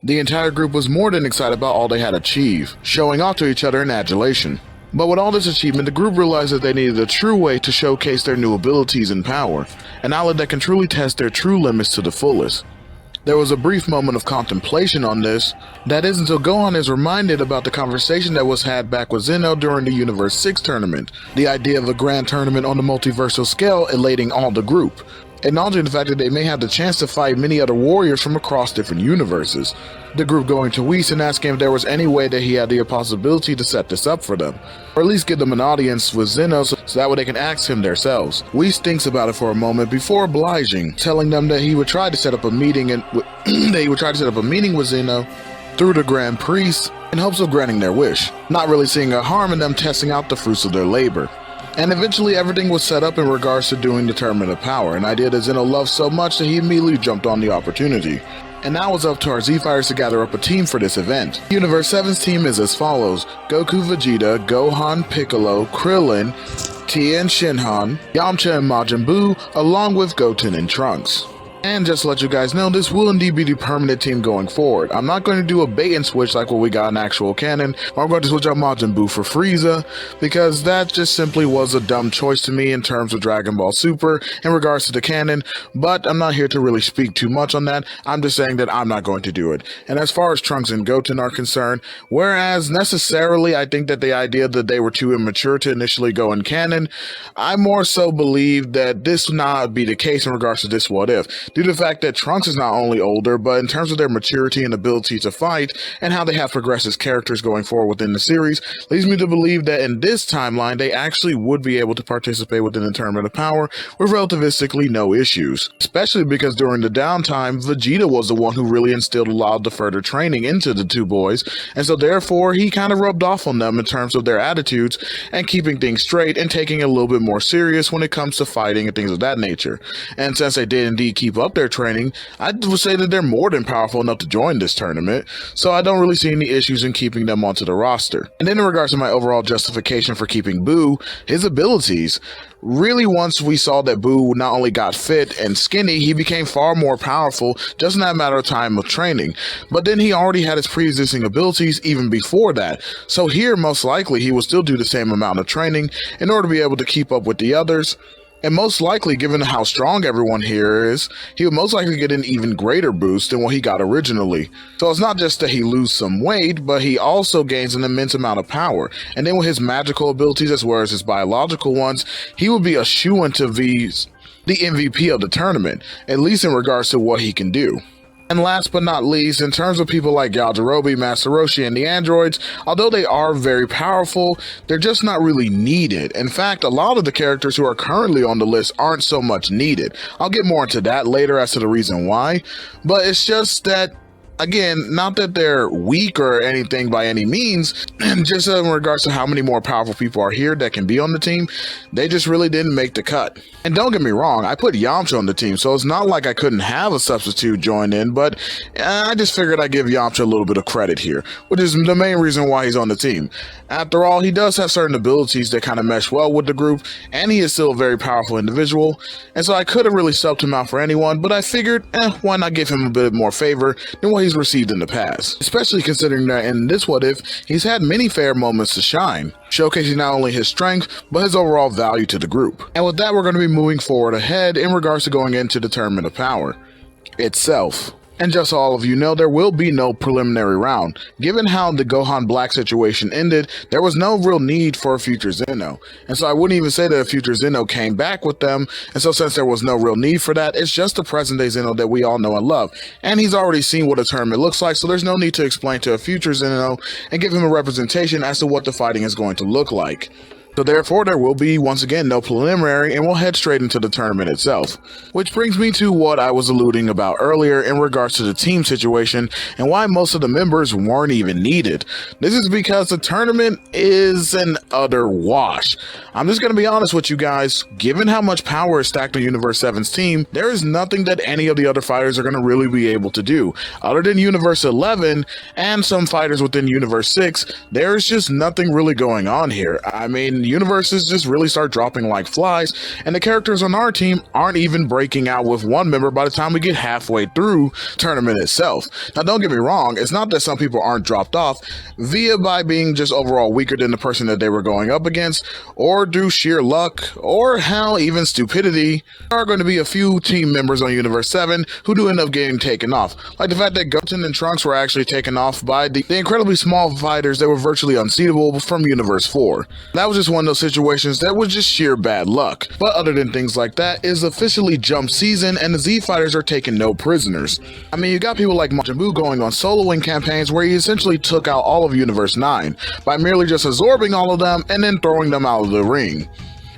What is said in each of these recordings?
The entire group was more than excited about all they had achieved, showing off to each other in adulation. But with all this achievement, the group realized that they needed a true way to showcase their new abilities and power, an outlet that can truly test their true limits to the fullest. There was a brief moment of contemplation on this. That is until Gohan is reminded about the conversation that was had back with Zeno during the Universe 6 tournament, the idea of a grand tournament on the multiversal scale elating all the group, acknowledging the fact that they may have the chance to fight many other warriors from across different universes. The group going to Whis and asking if there was any way that he had the possibility to set this up for them, or at least give them an audience with Zeno so that way they can ask him themselves. Whis thinks about it for a moment before obliging, telling them that he would try to set up a meeting with Zeno through the Grand Priest in hopes of granting their wish, not really seeing a harm in them testing out the fruits of their labor. And eventually everything was set up in regards to doing the Tournament of Power, an idea that Zeno loved so much that he immediately jumped on the opportunity. And now it's up to our Z-Fighters to gather up a team for this event. Universe 7's team is as follows: Goku, Vegeta, Gohan, Piccolo, Krillin, Tien Shinhan, Yamcha and Majin Buu, along with Goten and Trunks. And just to let you guys know, this will indeed be the permanent team going forward. I'm not going to do a bait and switch like what we got in actual canon, or I'm going to switch out Majin Buu for Frieza, because that just simply was a dumb choice to me in terms of Dragon Ball Super in regards to the canon, but I'm not here to really speak too much on that. I'm just saying that I'm not going to do it. And as far as Trunks and Goten are concerned, whereas necessarily I think that the idea that they were too immature to initially go in canon, I more so believe that this would not be the case in regards to this what if, due to the fact that Trunks is not only older, but in terms of their maturity and ability to fight, and how they have progressed as characters going forward within the series, leads me to believe that in this timeline, they actually would be able to participate within the Tournament of Power with relativistically no issues. Especially because during the downtime, Vegeta was the one who really instilled a lot of the further training into the two boys, and so therefore he kind of rubbed off on them in terms of their attitudes and keeping things straight and taking it a little bit more serious when it comes to fighting and things of that nature. And since they did indeed keep up their training, I would say that they're more than powerful enough to join this tournament, so I don't really see any issues in keeping them onto the roster. And then in regards to my overall justification for keeping Buu, his abilities. Really, once we saw that Buu not only got fit and skinny, he became far more powerful just in that matter of time of training. But then he already had his pre-existing abilities even before that. So here, most likely, he will still do the same amount of training in order to be able to keep up with the others. And most likely, given how strong everyone here is, he would most likely get an even greater boost than what he got originally. So it's not just that he loses some weight, but he also gains an immense amount of power. And then with his magical abilities as well as his biological ones, he would be a shoo-in to be the MVP of the tournament, at least in regards to what he can do. And last but not least, in terms of people like Yajirobe, Master Roshi, and the androids, although they are very powerful, they're just not really needed. In fact, a lot of the characters who are currently on the list aren't so much needed. I'll get more into that later as to the reason why, but it's just that, again, not that they're weak or anything by any means, just in regards to how many more powerful people are here that can be on the team, they just really didn't make the cut. And don't get me wrong, I put Yamcha on the team, so it's not like I couldn't have a substitute join in, but I just figured I'd give Yamcha a little bit of credit here, which is the main reason why he's on the team. After all, he does have certain abilities that kind of mesh well with the group, and he is still a very powerful individual, and so I could have really subbed him out for anyone, but I figured, why not give him a bit more favor than what he's received in the past, especially considering that in this what if, he's had many fair moments to shine, showcasing not only his strength, but his overall value to the group. And with that, we're going to be moving forward ahead in regards to going into the Tournament of Power itself. And just so all of you know, there will be no preliminary round. Given how the Gohan Black situation ended, there was no real need for a future Zeno. And so I wouldn't even say that a future Zeno came back with them. And so since there was no real need for that, it's just the present day Zeno that we all know and love. And he's already seen what a tournament looks like, so there's no need to explain to a future Zeno and give him a representation as to what the fighting is going to look like. So therefore, there will be, once again, no preliminary, and we'll head straight into the tournament itself. Which brings me to what I was alluding about earlier in regards to the team situation and why most of the members weren't even needed. This is because the tournament is an utter wash. I'm just going to be honest with you guys, given how much power is stacked on Universe 7's team, there is nothing that any of the other fighters are going to really be able to do. Other than Universe 11 and some fighters within Universe 6, there is just nothing really going on here. I mean, the universes just really start dropping like flies, and the characters on our team aren't even breaking out with one member by the time we get halfway through tournament itself. Now don't get me wrong, it's not that some people aren't dropped off via by being just overall weaker than the person that they were going up against, or due sheer luck, or hell, even stupidity. There are going to be a few team members on Universe 7 who do end up getting taken off, like the fact that Goten and Trunks were actually taken off by the incredibly small fighters that were virtually unseatable from Universe 4. That was just one of those situations that was just sheer bad luck. But other than things like that, it is officially jump season and the Z fighters are taking no prisoners. I mean, you got people like Majin Buu going on soloing campaigns where he essentially took out all of Universe 9 by merely just absorbing all of them and then throwing them out of the ring.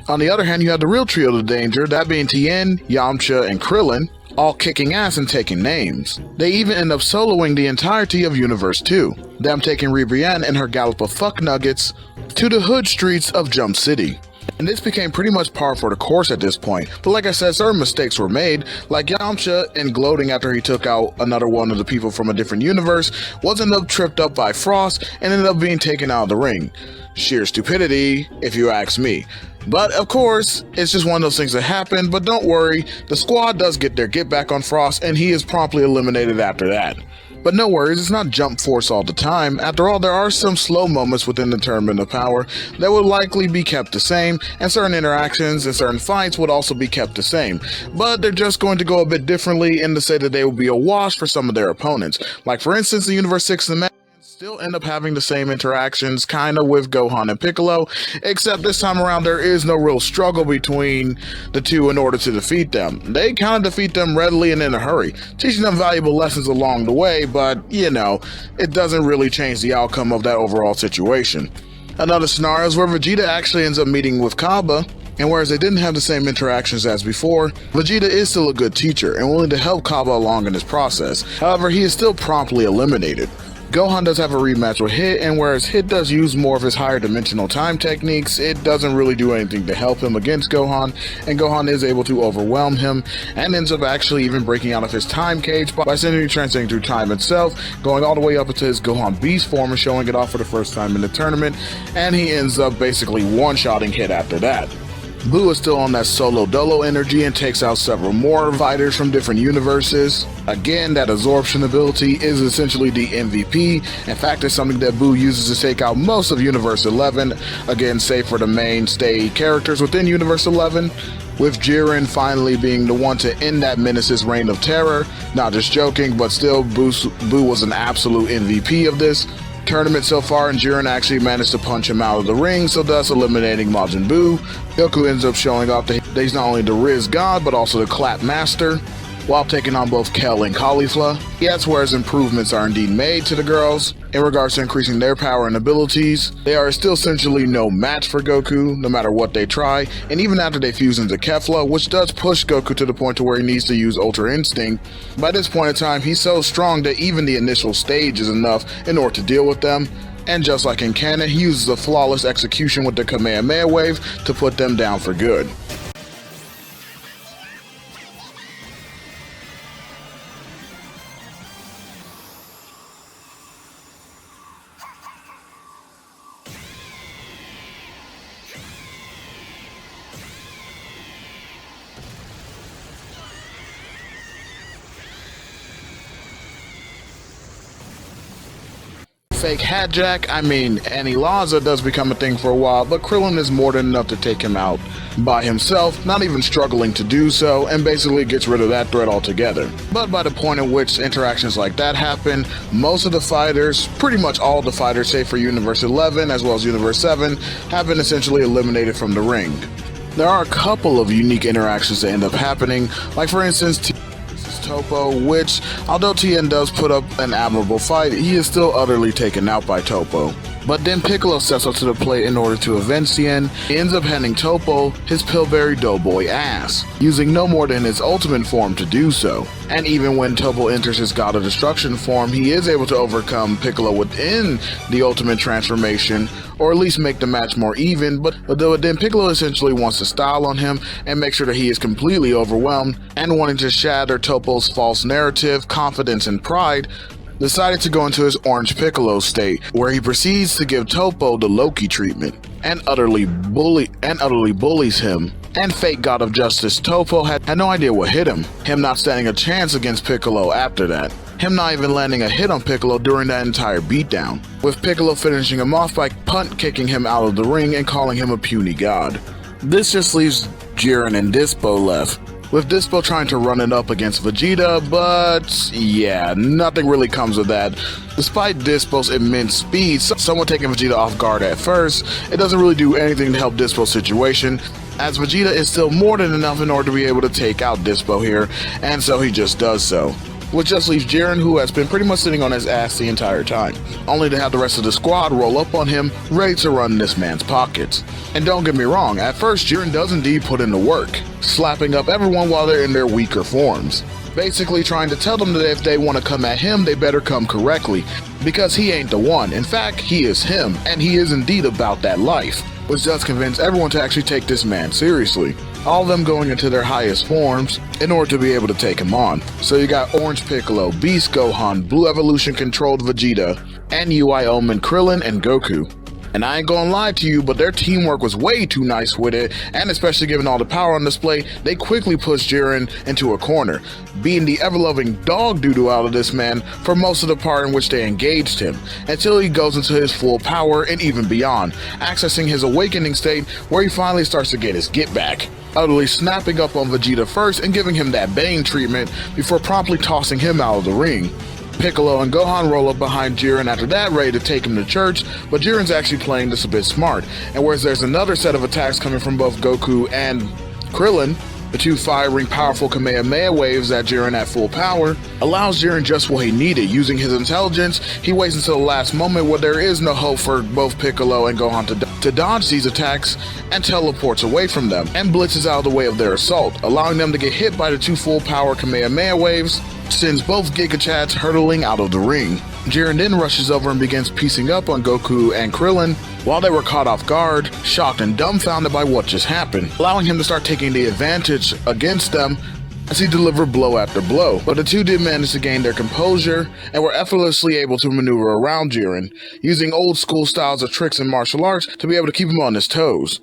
On the other hand, you have the real trio of danger, that being Tien, Yamcha, and Krillin, all kicking ass and taking names. They even end up soloing the entirety of Universe 2, them taking Ribrianne and her gallop of fuck nuggets to the hood streets of Jump City. And this became pretty much par for the course at this point, but like I said, certain mistakes were made, like Yamcha in gloating after he took out another one of the people from a different universe, was ended up tripped up by Frost and ended up being taken out of the ring. Sheer stupidity, if you ask me. But of course, it's just one of those things that happen, but don't worry, the squad does get their get back on Frost and he is promptly eliminated after that. But no worries, it's not jump force all the time. After all, there are some slow moments within the Tournament of Power that will likely be kept the same, and certain interactions and certain fights would also be kept the same. But they're just going to go a bit differently in to say that they will be a wash for some of their opponents. Like for instance, the Universe 6 and still end up having the same interactions kinda with Gohan and Piccolo, except this time around there is no real struggle between the two in order to defeat them. They kinda defeat them readily and in a hurry, teaching them valuable lessons along the way, but you know, it doesn't really change the outcome of that overall situation. Another scenario is where Vegeta actually ends up meeting with Kaba, and whereas they didn't have the same interactions as before, Vegeta is still a good teacher and willing to help Kaba along in this process. However, he is still promptly eliminated. Gohan does have a rematch with Hit, and whereas Hit does use more of his higher dimensional time techniques, it doesn't really do anything to help him against Gohan, and Gohan is able to overwhelm him, and ends up actually even breaking out of his time cage by essentially transcending through time itself, going all the way up into his Gohan Beast form and showing it off for the first time in the tournament, and he ends up basically one-shotting Hit after that. Buu is still on that solo dolo energy and takes out several more fighters from different universes. Again, that absorption ability is essentially the MVP. In fact, it's something that Buu uses to take out most of Universe 11, again, save for the mainstay characters within Universe 11, with Jiren finally being the one to end that menace's reign of terror. Not just joking, but still, Buu was an absolute MVP of this tournament so far, and Jiren actually managed to punch him out of the ring, so thus eliminating Majin Buu. Goku ends up showing off that he's not only the Riz God, but also the Clap Master, while taking on both Kel and Caulifla. Yes, whereas improvements are indeed made to the girls in regards to increasing their power and abilities, they are still essentially no match for Goku, no matter what they try, and even after they fuse into Kefla, which does push Goku to the point to where he needs to use Ultra Instinct. By this point in time, he's so strong that even the initial stage is enough in order to deal with them, and just like in canon, he uses a flawless execution with the Kamehameha Wave to put them down for good. Fake hat jack, Annie Laza does become a thing for a while, but Krillin is more than enough to take him out by himself, not even struggling to do so, and basically gets rid of that threat altogether. But by the point at which interactions like that happen, most of the fighters, pretty much all the fighters save for Universe 11 as well as Universe 7, have been essentially eliminated from the ring. There are a couple of unique interactions that end up happening, like for instance Topo, which, although Tien does put up an admirable fight, he is still utterly taken out by Topo. But then Piccolo steps up to the plate in order to avenge Tien. He ends up handing Topo his Pillberry Doughboy ass, using no more than his ultimate form to do so. And even when Topo enters his God of Destruction form, he is able to overcome Piccolo within the ultimate transformation, or at least make the match more even, but then Piccolo essentially wants to style on him and make sure that he is completely overwhelmed, and wanting to shatter Topo's false narrative, confidence, and pride, decided to go into his Orange Piccolo state, where he proceeds to give Topo the Loki treatment, and utterly bullies him. And fake god of justice Topo had no idea what hit him not standing a chance against Piccolo after that. Him not even landing a hit on Piccolo during that entire beatdown, with Piccolo finishing him off by punt kicking him out of the ring and calling him a puny god. This just leaves Jiren and Dispo left, with Dispo trying to run it up against Vegeta, but yeah, nothing really comes of that. Despite Dispo's immense speed, someone taking Vegeta off guard at first, it doesn't really do anything to help Dispo's situation, as Vegeta is still more than enough in order to be able to take out Dispo here, and so he just does so. Which just leaves Jiren, who has been pretty much sitting on his ass the entire time, only to have the rest of the squad roll up on him, ready to run this man's pockets. And don't get me wrong, at first Jiren does indeed put in the work, slapping up everyone while they're in their weaker forms, basically trying to tell them that if they want to come at him, they better come correctly, because he ain't the one. In fact, he is him, and he is indeed about that life, which does convince everyone to actually take this man seriously. All of them going into their highest forms in order to be able to take him on. So you got Orange Piccolo, Beast Gohan, Blue Evolution controlled Vegeta, and UI Omen, Krillin, and Goku. And I ain't gonna lie to you, but their teamwork was way too nice with it, and especially given all the power on display, they quickly pushed Jiren into a corner, beating the ever-loving dog doo-doo out of this man for most of the part in which they engaged him, until he goes into his full power and even beyond, accessing his awakening state where he finally starts to get his get back, utterly snapping up on Vegeta first and giving him that Bane treatment before promptly tossing him out of the ring. Piccolo and Gohan roll up behind Jiren after that, ready to take him to church, but Jiren's actually playing this a bit smart, and whereas there's another set of attacks coming from both Goku and Krillin, the two firing powerful Kamehameha waves at Jiren at full power, allows Jiren just what he needed. Using his intelligence, he waits until the last moment where there is no hope for both Piccolo and Gohan to dodge these attacks, and teleports away from them, and blitzes out of the way of their assault, allowing them to get hit by the two full power Kamehameha waves, sends both Giga Chads hurtling out of the ring. Jiren then rushes over and begins piecing up on Goku and Krillin while they were caught off guard, shocked and dumbfounded by what just happened, allowing him to start taking the advantage against them as he delivered blow after blow. But the two did manage to gain their composure and were effortlessly able to maneuver around Jiren, using old school styles of tricks and martial arts to be able to keep him on his toes.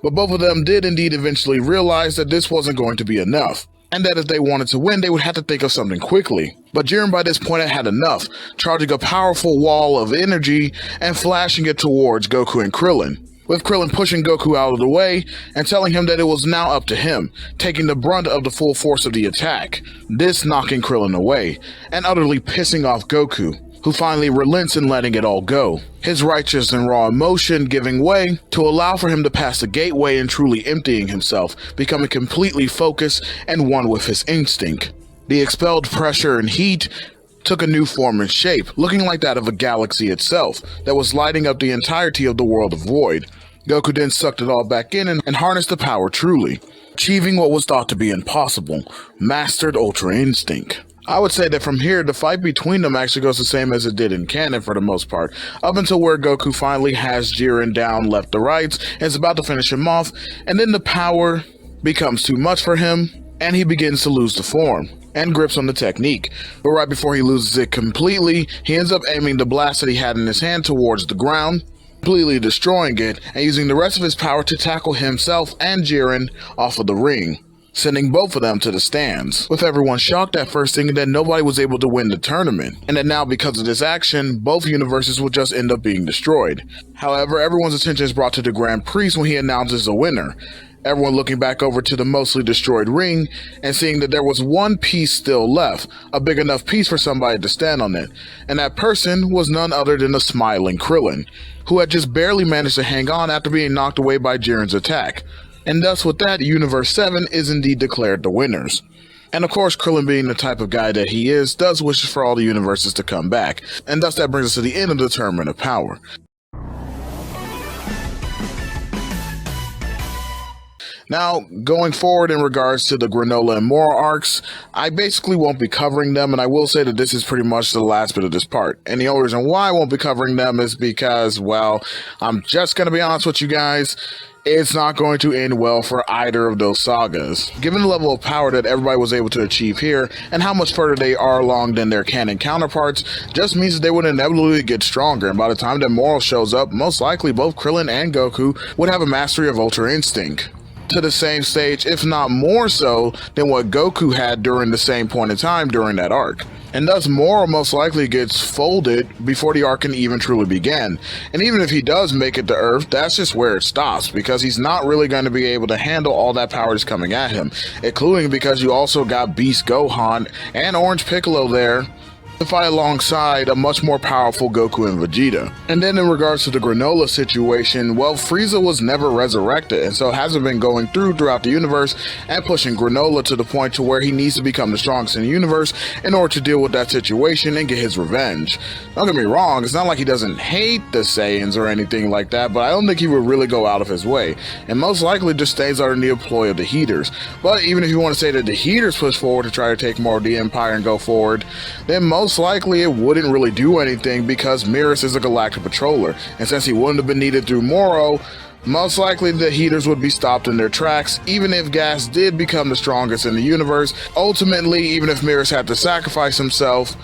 But both of them did indeed eventually realize that this wasn't going to be enough, and that if they wanted to win, they would have to think of something quickly. But Jiren by this point had enough, charging a powerful wall of energy and flashing it towards Goku and Krillin, with Krillin pushing Goku out of the way and telling him that it was now up to him, taking the brunt of the full force of the attack, this knocking Krillin away, and utterly pissing off Goku, who finally relents in letting it all go, his righteous and raw emotion giving way to allow for him to pass the gateway and truly emptying himself, becoming completely focused and one with his instinct. The expelled pressure and heat took a new form and shape, looking like that of a galaxy itself, that was lighting up the entirety of the world of Void. Goku then sucked it all back in and harnessed the power truly, achieving what was thought to be impossible, mastered Ultra Instinct. I would say that from here, the fight between them actually goes the same as it did in canon for the most part, up until where Goku finally has Jiren down left to right and is about to finish him off, and then the power becomes too much for him, and he begins to lose the form and grips on the technique. But right before he loses it completely, he ends up aiming the blast that he had in his hand towards the ground, completely destroying it, and using the rest of his power to tackle himself and Jiren off of the ring, sending both of them to the stands, with everyone shocked at first thinking that nobody was able to win the tournament, and that now because of this action, both universes will just end up being destroyed. However, everyone's attention is brought to the Grand Priest when he announces a winner, everyone looking back over to the mostly destroyed ring and seeing that there was one piece still left, a big enough piece for somebody to stand on it, and that person was none other than the smiling Krillin, who had just barely managed to hang on after being knocked away by Jiren's attack. And thus with that, Universe 7 is indeed declared the winners. And of course, Krillin being the type of guy that he is, does wish for all the universes to come back, and thus that brings us to the end of the Tournament of Power. Now, going forward in regards to the Granola and Mora arcs, I basically won't be covering them, and I will say that this is pretty much the last bit of this part. And the only reason why I won't be covering them is because, well, I'm just going to be honest with you guys, it's not going to end well for either of those sagas. Given the level of power that everybody was able to achieve here, and how much further they are along than their canon counterparts, just means that they would inevitably get stronger, and by the time that Moro shows up, most likely both Krillin and Goku would have a mastery of Ultra Instinct, to the same stage, if not more so, than what Goku had during the same point in time during that arc. And thus Moro most likely gets folded before the arc can even truly begin. And even if he does make it to Earth, that's just where it stops, because he's not really going to be able to handle all that power that's coming at him, including because you also got Beast Gohan and Orange Piccolo there to fight alongside a much more powerful Goku and Vegeta. And then in regards to the Granola situation, well, Frieza was never resurrected, and so hasn't been going throughout the universe and pushing Granola to the point to where he needs to become the strongest in the universe in order to deal with that situation and get his revenge. Don't get me wrong, it's not like he doesn't hate the Saiyans or anything like that, but I don't think he would really go out of his way, and most likely just stays under the employ of the Heaters. But even if you want to say that the Heaters push forward to try to take more of the Empire and go forward, then most likely it wouldn't really do anything, because Mirrors is a galactic patroller, and since he wouldn't have been needed through Moro, most likely the Heaters would be stopped in their tracks. Even if Gas did become the strongest in the universe, ultimately, even if Mirrors had to sacrifice himself,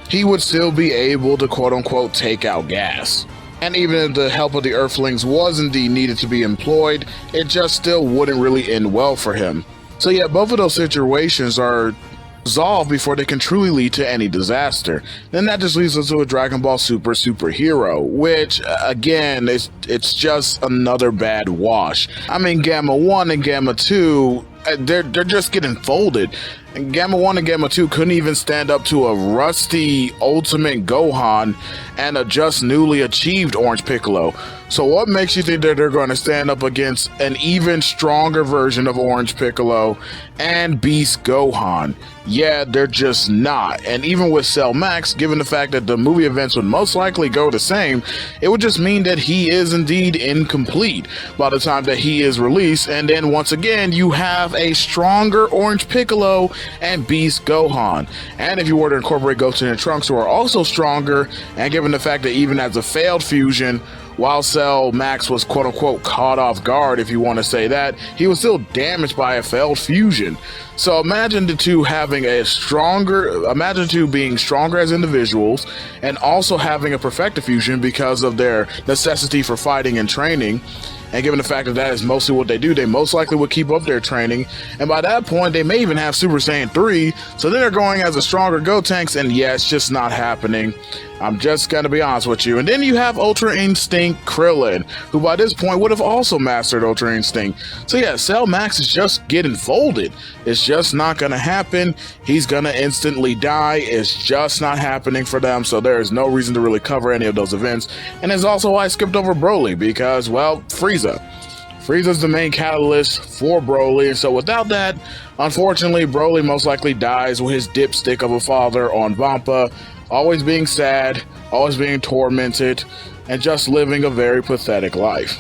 he would still be able to quote-unquote take out Gas. And even if the help of the Earthlings was indeed needed to be employed, it just still wouldn't really end well for him. So yeah, both of those situations are resolved before they can truly lead to any disaster. Then that just leads us to a Dragon Ball Super superhero, which again, it's just another bad wash. I mean, Gamma 1 and Gamma 2, they're just getting folded. And Gamma 1 and Gamma 2 couldn't even stand up to a rusty Ultimate Gohan and a just newly achieved Orange Piccolo. So what makes you think that they're going to stand up against an even stronger version of Orange Piccolo and Beast Gohan? Yeah, they're just not. And even with Cell Max, given the fact that the movie events would most likely go the same, it would just mean that he is indeed incomplete by the time that he is released. And then once again, you have a stronger Orange Piccolo and Beast Gohan. And if you were to incorporate Goten and Trunks, who are also stronger, and given the fact that even as a failed fusion, while Cell Max was quote-unquote caught off guard, if you want to say that, he was still damaged by a failed fusion. So imagine the two having imagine the two being stronger as individuals and also having a perfected fusion because of their necessity for fighting and training. And given the fact that that is mostly what they do, they most likely would keep up their training. And by that point, they may even have Super Saiyan 3. So then they're going as a stronger Gotenks. And yeah, it's just not happening. I'm just going to be honest with you. And then you have Ultra Instinct Krillin, who by this point would have also mastered Ultra Instinct. So yeah, Cell Max is just getting folded. It's just not going to happen. He's going to instantly die. It's just not happening for them. So there is no reason to really cover any of those events. And it's also why I skipped over Broly, because, well, Frieza's the main catalyst for Broly, and so without that, unfortunately, Broly most likely dies with his dipstick of a father on Vampa, always being sad, always being tormented, and just living a very pathetic life.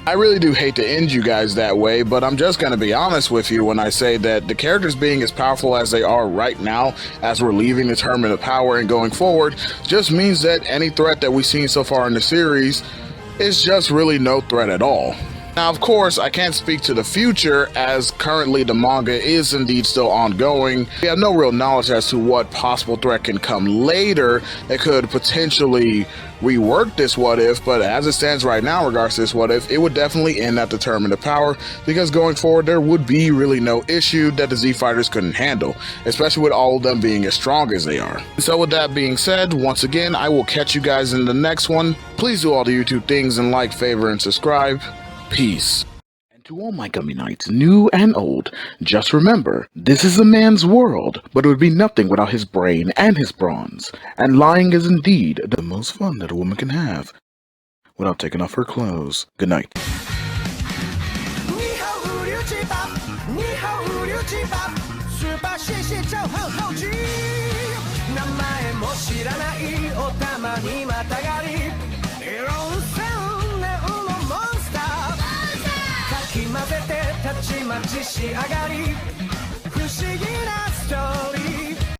I really do hate to end you guys that way, but I'm just going to be honest with you when I say that the characters being as powerful as they are right now, as we're leaving the tournament of power and going forward, just means that any threat that we've seen so far in the series is just really no threat at all. Now, of course, I can't speak to the future, as currently the manga is indeed still ongoing. We have no real knowledge as to what possible threat can come later that could potentially rework this what if, but as it stands right now in regards to this what if, it would definitely end at the tournament of power, because going forward there would be really no issue that the Z Fighters couldn't handle, especially with all of them being as strong as they are. So with that being said, once again, I will catch you guys in the next one. Please do all the YouTube things and like, favor, and subscribe. Peace. And to all my Gummy Knights, new and old, just remember, this is a man's world, but it would be nothing without his brain and his bronze. And lying is indeed the most fun that a woman can have without taking off her clothes. Good night.「立ちまちし上がり」「不思議なストーリー」